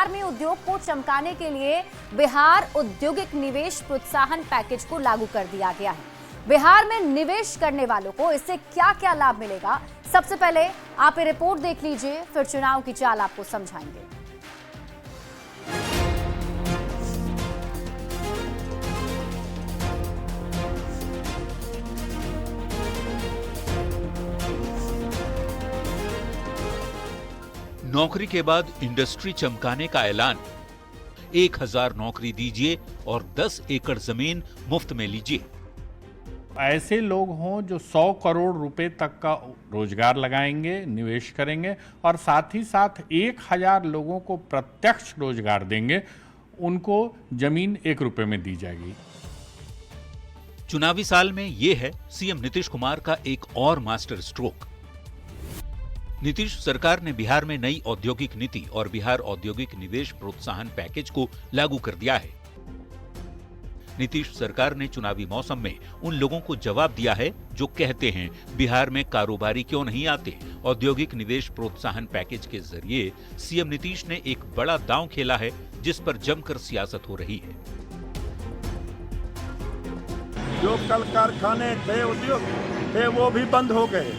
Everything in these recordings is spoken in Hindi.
बिहार में उद्योग को चमकाने के लिए बिहार औद्योगिक निवेश प्रोत्साहन पैकेज को लागू कर दिया गया है। बिहार में निवेश करने वालों को इससे क्या क्या लाभ मिलेगा, सबसे पहले आप ये रिपोर्ट देख लीजिए, फिर चुनाव की चाल आपको समझाएंगे। नौकरी के बाद इंडस्ट्री चमकाने का ऐलान। 1000 नौकरी दीजिए और 10 एकड़ जमीन मुफ्त में लीजिए। ऐसे लोग हों जो 100 करोड़ रुपए तक का रोजगार लगाएंगे, निवेश करेंगे और साथ ही साथ 1000 लोगों को प्रत्यक्ष रोजगार देंगे, उनको जमीन 1 रुपए में दी जाएगी। चुनावी साल में यह है सीएम नीतीश कुमार का एक और मास्टर स्ट्रोक। नीतीश सरकार ने बिहार में नई औद्योगिक नीति और बिहार औद्योगिक निवेश प्रोत्साहन पैकेज को लागू कर दिया है। नीतीश सरकार ने चुनावी मौसम में उन लोगों को जवाब दिया है जो कहते हैं बिहार में कारोबारी क्यों नहीं आते। औद्योगिक निवेश प्रोत्साहन पैकेज के जरिए सीएम नीतीश ने एक बड़ा दांव खेला है जिस पर जमकर सियासत हो रही है। जो कल कारखाने थे, उद्योग थे, वो भी बंद हो गए,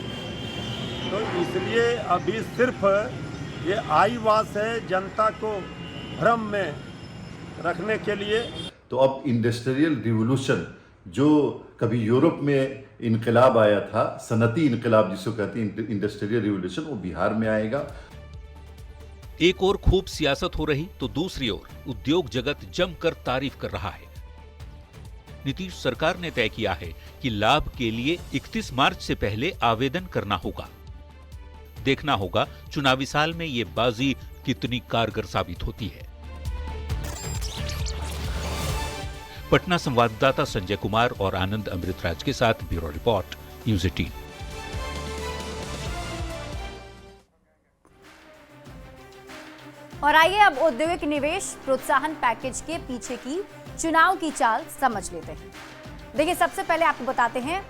तो इसलिए अभी सिर्फ ये आईवास है जनता को भ्रम में रखने के लिए। तो अब इंडस्ट्रियल रिवॉल्यूशन जो कभी यूरोप में इनकलाब आया था, सनती इनकलाब जिसको कहते हैं इंडस्ट्रियल रिवॉल्यूशन, वो बिहार में आएगा। एक और खूब सियासत हो रही तो दूसरी ओर उद्योग जगत जमकर तारीफ कर रहा है। नीतीश सरकार ने तय किया है कि लाभ के लिए 31 मार्च से पहले आवेदन करना होगा। देखना होगा चुनावी साल में ये बाजी कितनी कारगर साबित होती है। पटना संवाददाता संजय कुमार और आनंद अमृतराज के साथ ब्यूरो रिपोर्ट, न्यूज़ 18। और आइए अब औद्योगिक निवेश प्रोत्साहन पैकेज के पीछे की चुनाव की चाल समझ लेते हैं। देखिए, सबसे पहले आपको बताते हैं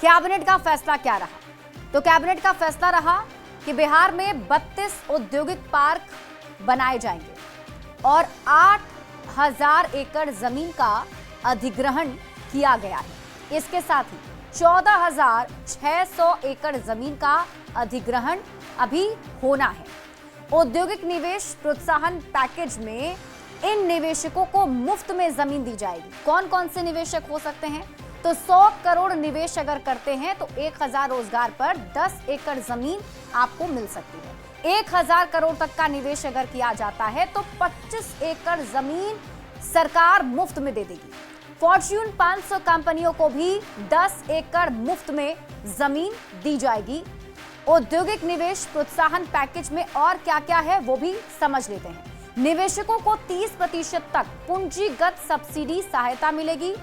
कैबिनेट का फैसला क्या रहा। तो कैबिनेट का फैसला रहा कि बिहार में 32 औद्योगिक पार्क बनाए जाएंगे और 8000 एकड़ जमीन का अधिग्रहण किया गया है। इसके साथ ही 14600 एकड़ जमीन का अधिग्रहण अभी होना है। औद्योगिक निवेश प्रोत्साहन पैकेज में इन निवेशकों को मुफ्त में जमीन दी जाएगी। कौन कौन से निवेशक हो सकते हैं? तो 100 करोड़ निवेश अगर करते हैं तो 1000 रोजगार पर 10 एकड़ जमीन आपको मिल सकती है। 1000 करोड़ तक का निवेश अगर किया जाता है तो 25 एकड़ जमीन सरकार मुफ्त में दे देगी। फॉर्च्यून 500 कंपनियों को भी 10 एकड़ मुफ्त में जमीन दी जाएगी। औद्योगिक निवेश प्रोत्साहन पैकेज में और क्या क्या है वो भी समझ लेते हैं। निवेशकों को 30% तक पूंजीगत सब्सिडी सहायता मिलेगी,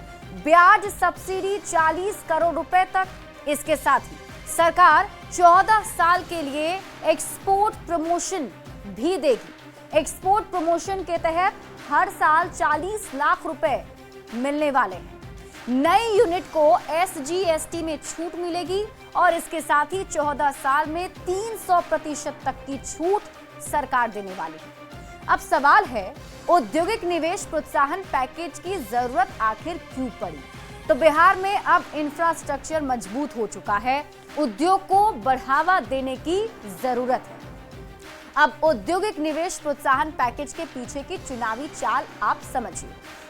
ब्याज सब्सिडी 40 करोड़ रुपए तक। इसके साथ ही सरकार 14 साल के लिए एक्सपोर्ट प्रमोशन भी देगी। एक्सपोर्ट प्रमोशन के तहत हर साल 40 लाख रुपए मिलने वाले हैं। नई यूनिट को SGST में छूट मिलेगी और इसके साथ ही 14 साल में 300% तक की छूट सरकार देने वाली है। अब सवाल है, औद्योगिक निवेश प्रोत्साहन पैकेज की जरूरत आखिर क्यों पड़ी? तो बिहार में अब इंफ्रास्ट्रक्चर मजबूत हो चुका है, उद्योग को बढ़ावा देने की जरूरत है। अब औद्योगिक निवेश प्रोत्साहन पैकेज के पीछे की चुनावी चाल आप समझिए।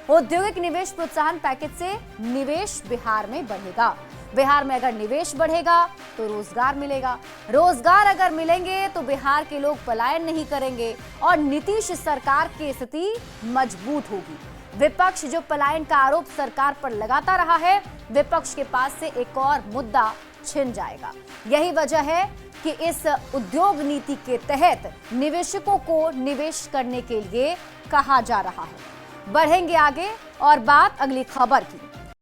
औद्योगिक निवेश प्रोत्साहन पैकेज से निवेश बिहार में बढ़ेगा। बिहार में अगर निवेश बढ़ेगा तो रोजगार मिलेगा। रोजगार अगर मिलेंगे तो बिहार के लोग पलायन नहीं करेंगे और नीतीश सरकार की स्थिति मजबूत होगी। विपक्ष जो पलायन का आरोप सरकार पर लगाता रहा है, विपक्ष के पास से एक और मुद्दा छिन जाएगा। यही वजह है कि इस उद्योग नीति के तहत निवेशकों को निवेश करने के लिए कहा जा रहा है। बढ़ेंगे आगे और बात अगली खबर की।